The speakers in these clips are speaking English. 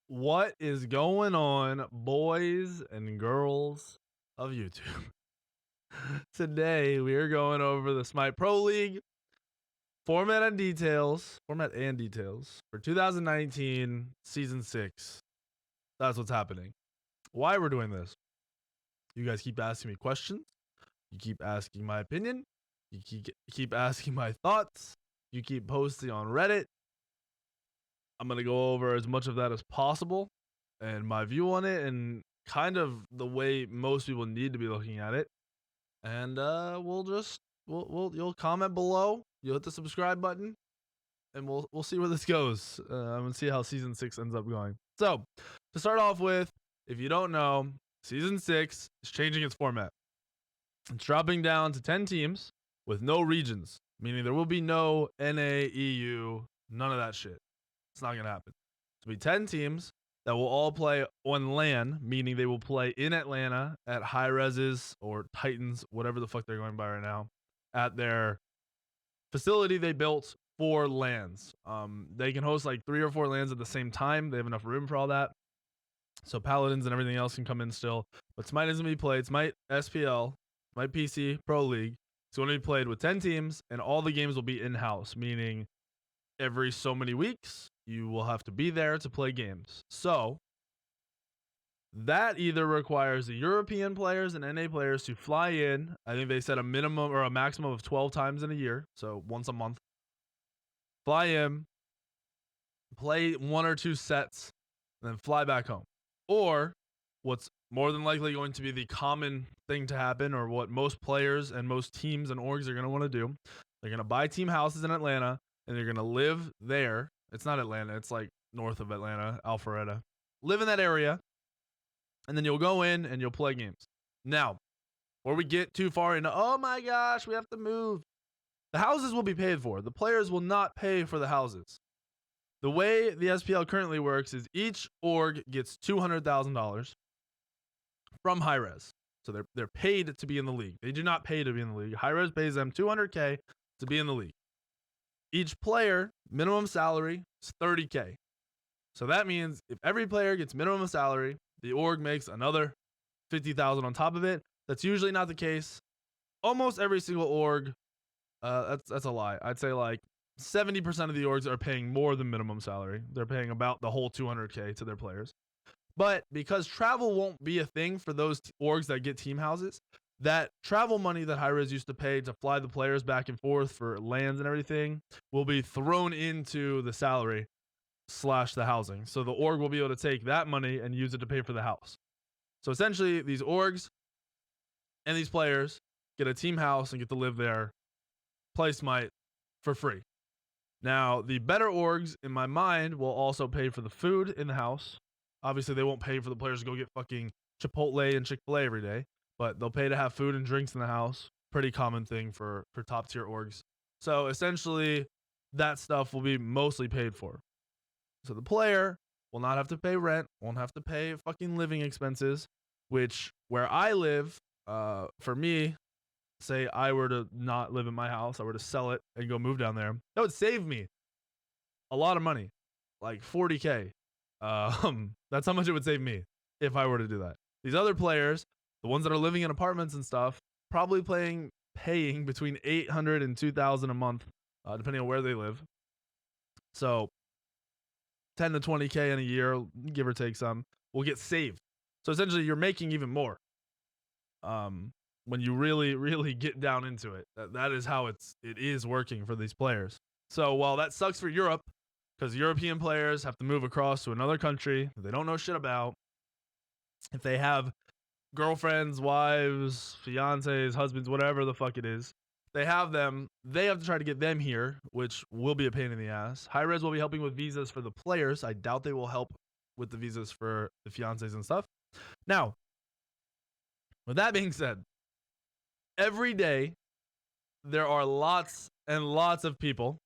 What is going on, boys and girls of YouTube? Today we are going over the Smite Pro League format and details for 2019 Season 6. That's what's happening. Why we're doing this. You guys keep asking me questions. You keep asking my opinion. You keep asking my thoughts. You keep posting on Reddit. I'm going to go over as much of that as possible and my view on it and kind of the way most people need to be looking at it. And you'll comment below. You'll hit the subscribe button and we'll see where this goes. I'm going to see how season 6 ends up going. So, to start off with, if you don't know, season 6 is changing its format. It's dropping down to 10 teams with no regions, meaning there will be no NA, EU, none of that shit. It's not going to happen. It'll be 10 teams that will all play on LAN, meaning they will play in Atlanta at high reses or Titans, whatever the fuck they're going by right now, at their facility they built for LANs. They can host like 3 or 4 LANs at the same time. They have enough room for all that. So Paladins and everything else can come in still. But Smite is going to be played. Smite SPL, Smite PC Pro League. It's going to be played with 10 teams, and all the games will be in-house, meaning every so many weeks, you will have to be there to play games. So that either requires the European players and NA players to fly in. I think they said a minimum or a maximum of 12 times in a year, so once a month. Fly in, play 1 or 2 sets, and then fly back home. Or what's more than likely going to be the common thing to happen, or what most players and most teams and orgs are going to want to do, they're going to buy team houses in Atlanta, and they're going to live there. It's not Atlanta. It's like north of Atlanta, Alpharetta. Live in that area, and then you'll go in and you'll play games. Now, before we get too far into, oh my gosh, we have to move. The houses will be paid for. The players will not pay for the houses. The way the SPL currently works is each org gets $200,000 from Hi-Rez. So they're paid to be in the league. They do not pay to be in the league. Hi-Rez pays them $200K to be in the league. Each player, minimum salary is $30K. So that means if every player gets minimum salary, the org makes another $50,000 on top of it. That's usually not the case. Almost every single org, that's a lie. I'd say like 70% of the orgs are paying more than minimum salary. They're paying about the whole $200K to their players. But because travel won't be a thing for those orgs that get team houses, that travel money that Hi-Rez used to pay to fly the players back and forth for lands and everything will be thrown into the salary / the housing. So the org will be able to take that money and use it to pay for the house. So essentially, these orgs and these players get a team house and get to live there, play Smite for free. Now, the better orgs, in my mind, will also pay for the food in the house. Obviously, they won't pay for the players to go get fucking Chipotle and Chick-fil-A every day, but they'll pay to have food and drinks in the house. Pretty common thing for top tier orgs. So essentially, that stuff will be mostly paid for. So the player will not have to pay rent, won't have to pay fucking living expenses, which where I live, for me, say I were to not live in my house, I were to sell it and go move down there, that would save me a lot of money, like $40K. That's how much it would save me if I were to do that. These other players, the ones that are living in apartments and stuff, probably paying between $800 and $2,000 a month, depending on where they live. So 10 to 20K in a year, give or take some, will get saved. So essentially, you're making even more. When you really, really get down into it, that is how it is working for these players. So while that sucks for Europe, because European players have to move across to another country that they don't know shit about, if they have girlfriends, wives, fiancés, husbands, whatever the fuck it is, they have them, they have to try to get them here, which will be a pain in the ass. Hi-Rez will be helping with visas for the players. I doubt they will help with the visas for the fiancés and stuff. Now, with that being said, every day there are lots and lots of people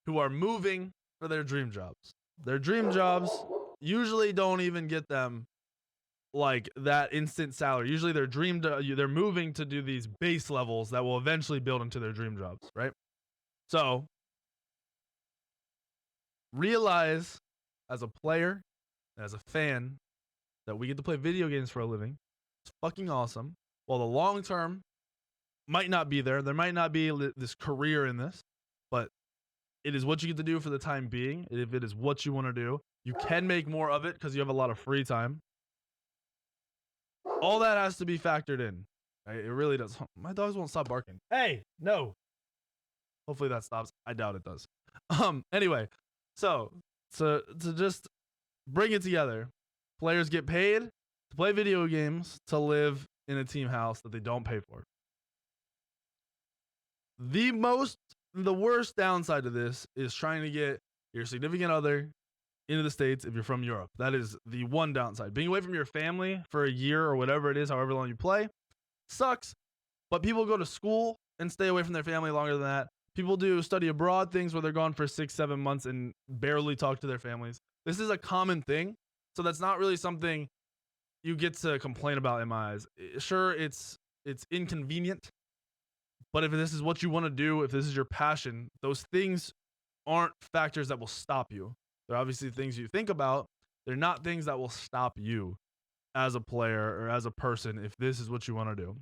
who are moving for their dream jobs. Their dream jobs usually don't even get them like that instant salary. Usually they're moving to do these base levels that will eventually build into their dream jobs, right? So realize as a player as a fan that we get to play video games for a living. It's fucking awesome. While the long term might not be there, there might not be this career in this, but it is what you get to do for the time being. If it is what you want to do, you can make more of it because you have a lot of free time. All that has to be factored in. It really does. My dogs won't stop barking. Hey, no. Hopefully that stops. I doubt it does. Anyway, so to just bring it together, players get paid to play video games to live in a team house that they don't pay for. The worst downside to this is trying to get your significant other into the States if you're from Europe. That is the one downside. Being away from your family for a year or whatever it is, however long you play, sucks. But people go to school and stay away from their family longer than that. People do study abroad things where they're gone for 6-7 months and barely talk to their families. This is a common thing. So that's not really something you get to complain about in my eyes. Sure, it's inconvenient, but if this is what you want to do, if this is your passion, those things aren't factors that will stop you. They're obviously things you think about. They're not things that will stop you as a player or as a person if this is what you want to do.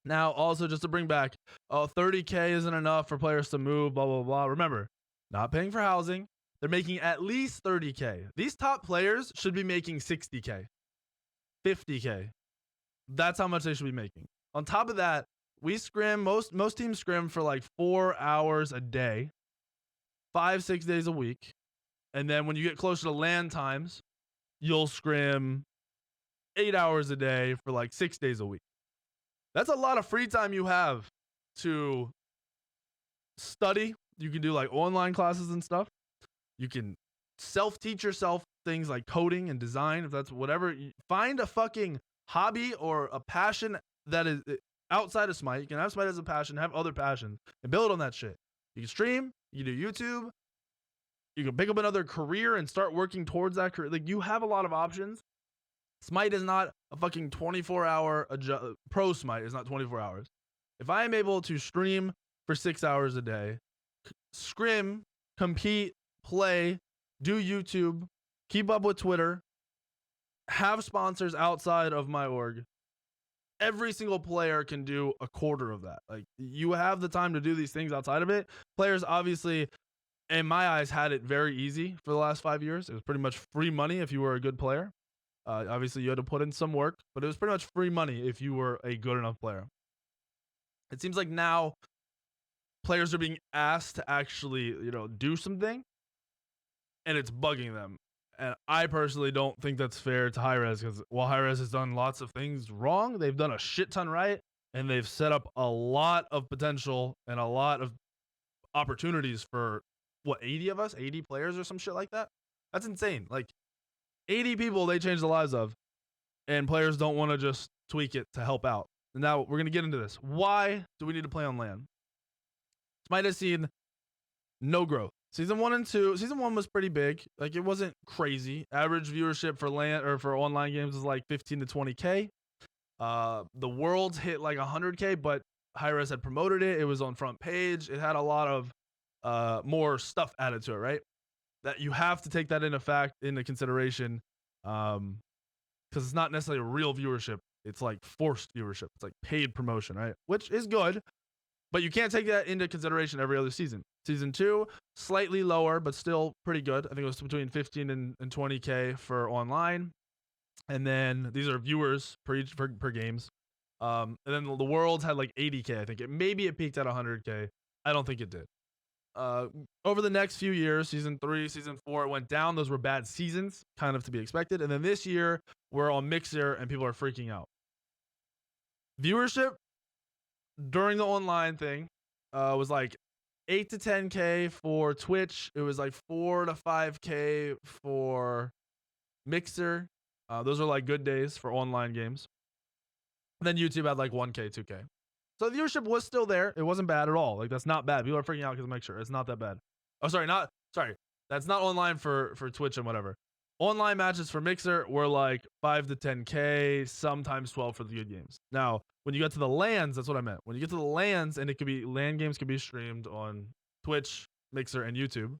Now, also just to bring back, 30K isn't enough for players to move, blah, blah, blah. Remember, not paying for housing. They're making at least 30K. These top players should be making 60K, 50K. That's how much they should be making. On top of that, we scrim, most teams scrim for like 4 hours a day, 5-6 days a week. And then when you get closer to LAN times, you'll scrim 8 hours a day for like 6 days a week. That's a lot of free time you have to study. You can do like online classes and stuff. You can self-teach yourself things like coding and design, if that's whatever. Find a fucking hobby or a passion that is outside of Smite. You can have Smite as a passion, have other passions, and build on that shit. You can stream, you can do YouTube, you can pick up another career and start working towards that career. Like, you have a lot of options. Smite is not a fucking 24-hour pro Smite is not 24 hours. If I am able to stream for 6 hours a day, scrim, compete, play, do YouTube, keep up with Twitter, have sponsors outside of my org, every single player can do a quarter of that. Like, you have the time to do these things outside of it. Players obviously, in my eyes, had it very easy for the last 5 years. It was pretty much free money if you were a good player. Obviously, you had to put in some work, but it was pretty much free money if you were a good enough player. It seems like now players are being asked to actually, do something, and it's bugging them. And I personally don't think that's fair to Hi-Rez, because while Hi-Rez has done lots of things wrong, they've done a shit ton right, and they've set up a lot of potential and a lot of opportunities for, 80 of us? 80 players or some shit like that? That's insane. Like, 80 people they changed the lives of, and players don't want to just tweak it to help out. And now we're going to get into this. Why do we need to play on LAN? Smite has seen no growth. Season 1 and 2, Season 1 was pretty big. Like, it wasn't crazy. Average viewership for LAN or for online games is like 15 to 20K. The Worlds hit like 100K, but Hi-Rez had promoted it. It was on front page. It had a lot of more stuff added to it, right? That you have to take that into consideration, because it's not necessarily a real viewership. It's like forced viewership. It's like paid promotion, right? Which is good, but you can't take that into consideration every other season. Season 2, slightly lower, but still pretty good. I think it was between 15 and 20K for online. And then these are viewers per games. And then the Worlds had like 80K, I think. Maybe it peaked at 100K. I don't think it did. Over the next few years, season 3, season 4, it went down. Those were bad seasons, kind of to be expected. And then this year, we're on Mixer and people are freaking out. Viewership during the online thing was like 8 to 10K for Twitch. It was like 4 to 5K for Mixer. Those are like good days for online games. And then YouTube had like 1K, 2K. So the viewership was still there. It wasn't bad at all. Like, that's not bad. People are freaking out because of Mixer. It's not that bad. Oh, sorry. That's not online for Twitch and whatever. Online matches for Mixer were like 5 to 10K, sometimes 12 for the good games. Now, when you get to the LANs, that's what I meant. When you get to the LANs, and LAN games can be streamed on Twitch, Mixer, and YouTube.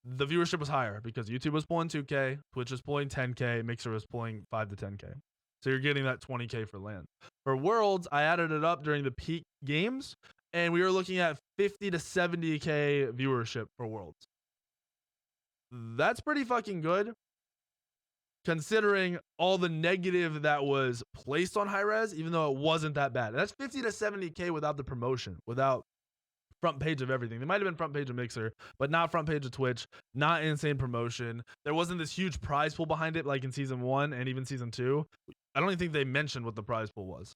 the viewership was higher because YouTube was pulling 2K, Twitch was pulling 10K, Mixer was pulling 5 to 10K. So you're getting that 20K for LAN. For Worlds, I added it up during the peak games, and we were looking at 50 to 70K viewership for Worlds. That's pretty fucking good, considering all the negative that was placed on high res, even though it wasn't that bad. And that's 50 to 70K without the promotion, without front page of everything. They might have been front page of Mixer, but not front page of Twitch, not insane promotion. There wasn't this huge prize pool behind it like in season 1 and even season 2. I don't even think they mentioned what the prize pool was.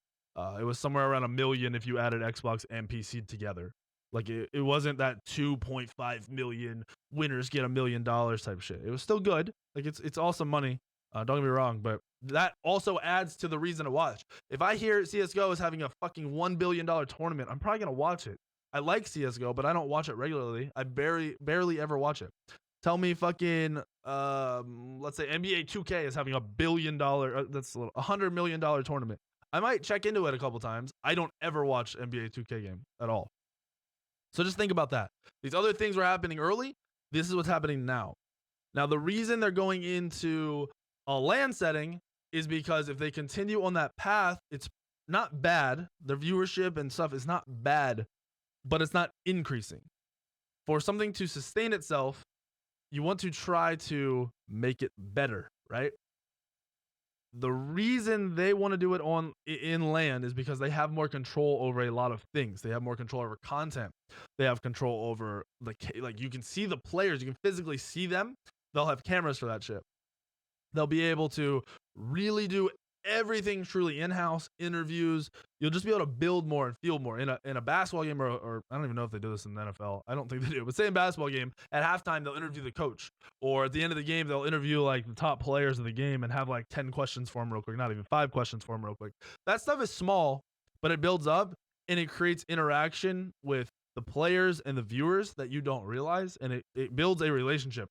It was somewhere around $1 million if you added Xbox and PC together. Like it wasn't that 2.5 million winners get $1 million type shit. It was still good. Like it's awesome money. Don't get me wrong, but that also adds to the reason to watch. If I hear CSGO is having a fucking $1 billion tournament, I'm probably gonna watch it. I like CSGO, but I don't watch it regularly. I barely ever watch it. Tell me fucking let's say NBA 2K is having $1 billion, that's a $100 million tournament. I might check into it a couple times. I don't ever watch NBA 2K game at all. So just think about that. These other things were happening early. This is what's happening now. Now, the reason they're going into a LAN setting is because if they continue on that path, it's not bad. Their viewership and stuff is not bad, but it's not increasing. For something to sustain itself, you want to try to make it better, right? The reason they want to do it in LAN is because they have more control over a lot of things. They have more control over content. They have control over like you can see the players, you can physically see them. They'll have cameras for that shit. They'll be able to really do everything truly in-house, interviews. You'll just be able to build more and feel more in a basketball game or I don't even know if they do this in the NFL. I don't think they do. But say in basketball game, at halftime they'll interview the coach, or at the end of the game they'll interview like the top players of the game and have like 10 questions for them real quick, not even 5 questions for them real quick. That stuff is small, but it builds up and it creates interaction with the players and the viewers that you don't realize, and it builds a relationship.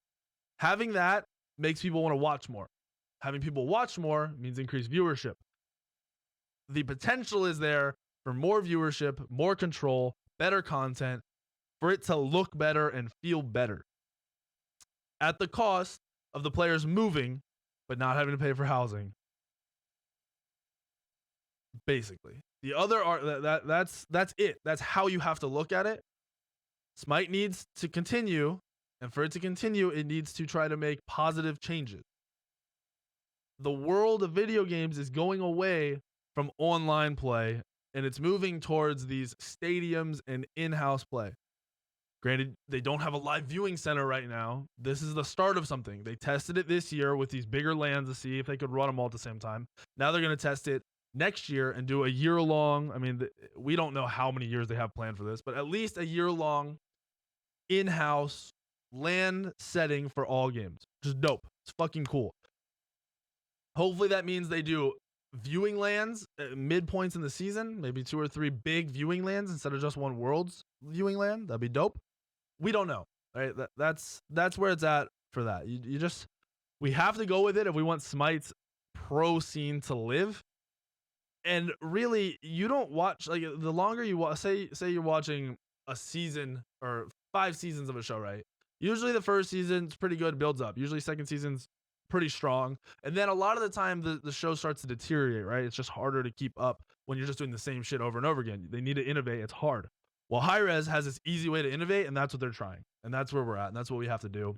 Having that makes people want to watch more. Having people watch more means increased viewership. The potential is there for more viewership, more control, better content, for it to look better and feel better. At the cost of the players moving, but not having to pay for housing. Basically. The other that's it. That's how you have to look at it. Smite needs to continue, and for it to continue, it needs to try to make positive changes. The world of video games is going away from online play, and it's moving towards these stadiums and in-house play. Granted, they don't have a live viewing center right now. This is the start of something. They tested it this year with these bigger LANs to see if they could run them all at the same time. Now they're going to test it next year and do a year-long. I mean, we don't know how many years they have planned for this, but at least a year-long in-house LAN setting for all games. Just dope. It's fucking cool. Hopefully that means they do viewing LANs at midpoints in the season, maybe 2 or 3 big viewing LANs instead of just one Worlds viewing LAN. That'd be dope. We don't know, right? That's where it's at for that. You just, we have to go with it if we want Smite's pro scene to live. And really, you don't watch, like, the longer you watch, say you're watching a season or 5 seasons of a show, right? Usually the first season's pretty good, builds up. Usually second season's pretty strong. And then a lot of the time the show starts to deteriorate, right? It's just harder to keep up when you're just doing the same shit over and over again. They need to innovate. It's hard. Well, Hi-Rez has this easy way to innovate, and that's what they're trying. And that's where we're at. And that's what we have to do.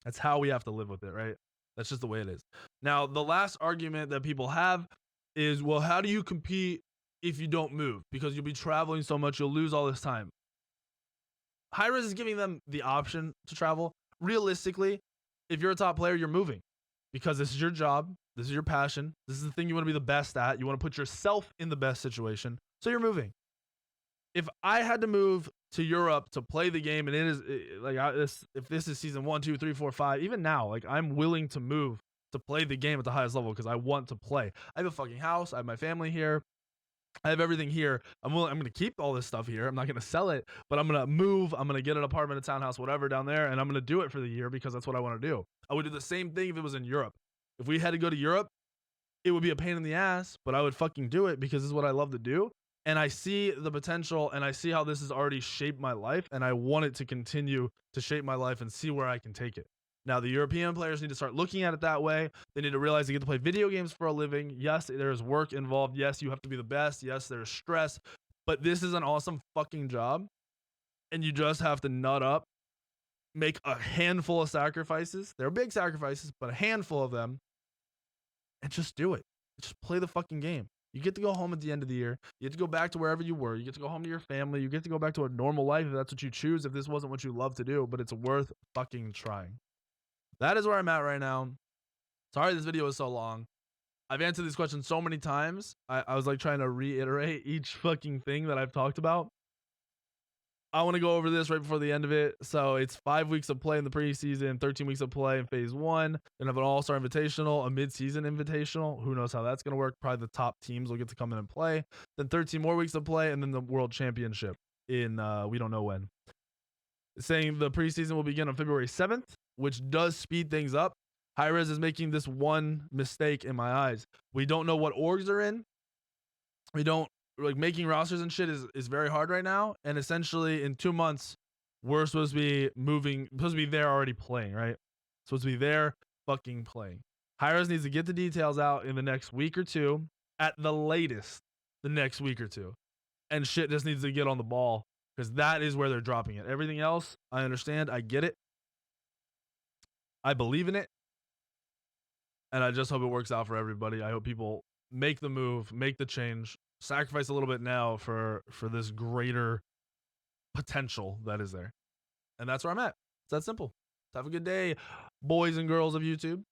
That's how we have to live with it, right? That's just the way it is. Now, the last argument that people have is, well, how do you compete if you don't move? Because you'll be traveling so much, you'll lose all this time. Hi-Rez is giving them the option to travel. Realistically, if you're a top player, you're moving because this is your job. This is your passion. This is the thing you want to be the best at. You want to put yourself in the best situation. So you're moving. If I had to move to Europe to play the game, and it is like if this is season 1, 2, 3, 4, 5, even now, like I'm willing to move to play the game at the highest level because I want to play. I have a fucking house. I have my family here. I have everything here. I'm going to keep all this stuff here. I'm not going to sell it, but I'm going to move. I'm going to get an apartment, a townhouse, whatever down there, and I'm going to do it for the year because that's what I want to do. I would do the same thing if it was in Europe. If we had to go to Europe, it would be a pain in the ass, but I would fucking do it because this is what I love to do. And I see the potential, and I see how this has already shaped my life, and I want it to continue to shape my life and see where I can take it. Now, the European players need to start looking at it that way. They need to realize they get to play video games for a living. Yes, there's work involved. Yes, you have to be the best. Yes, there's stress, but this is an awesome fucking job, and you just have to nut up, make a handful of sacrifices. They're big sacrifices, but a handful of them, and just do it. Just play the fucking game. You get to go home at the end of the year. You get to go back to wherever you were. You get to go home to your family. You get to go back to a normal life if that's what you choose, if this wasn't what you love to do, but it's worth fucking trying. That is where I'm at right now. Sorry this video is so long. I've answered these questions so many times. I was like trying to reiterate each fucking thing that I've talked about. I want to go over this right before the end of it. So it's 5 weeks of play in the preseason, 13 weeks of play in phase one. Then have an all-star invitational, a mid-season invitational. Who knows how that's going to work? Probably the top teams will get to come in and play. Then 13 more weeks of play, and then the World Championship in we don't know when. It's saying the preseason will begin on February 7th, which does speed things up. Hi-Rez is making this one mistake in my eyes. We don't know what orgs are in. We don't like making rosters and shit is very hard right now. And essentially in 2 months, we're supposed to be there already playing, right? Supposed to be there fucking playing. Hi-Rez needs to get the details out in the next week or two, at the latest, the next week or two. And shit just needs to get on the ball because that is where they're dropping it. Everything else, I understand. I get it. I believe in it. And I just hope it works out for everybody. I hope people make the move, make the change, sacrifice a little bit now for this greater potential that is there. And that's where I'm at. It's that simple. Have a good day, boys and girls of YouTube.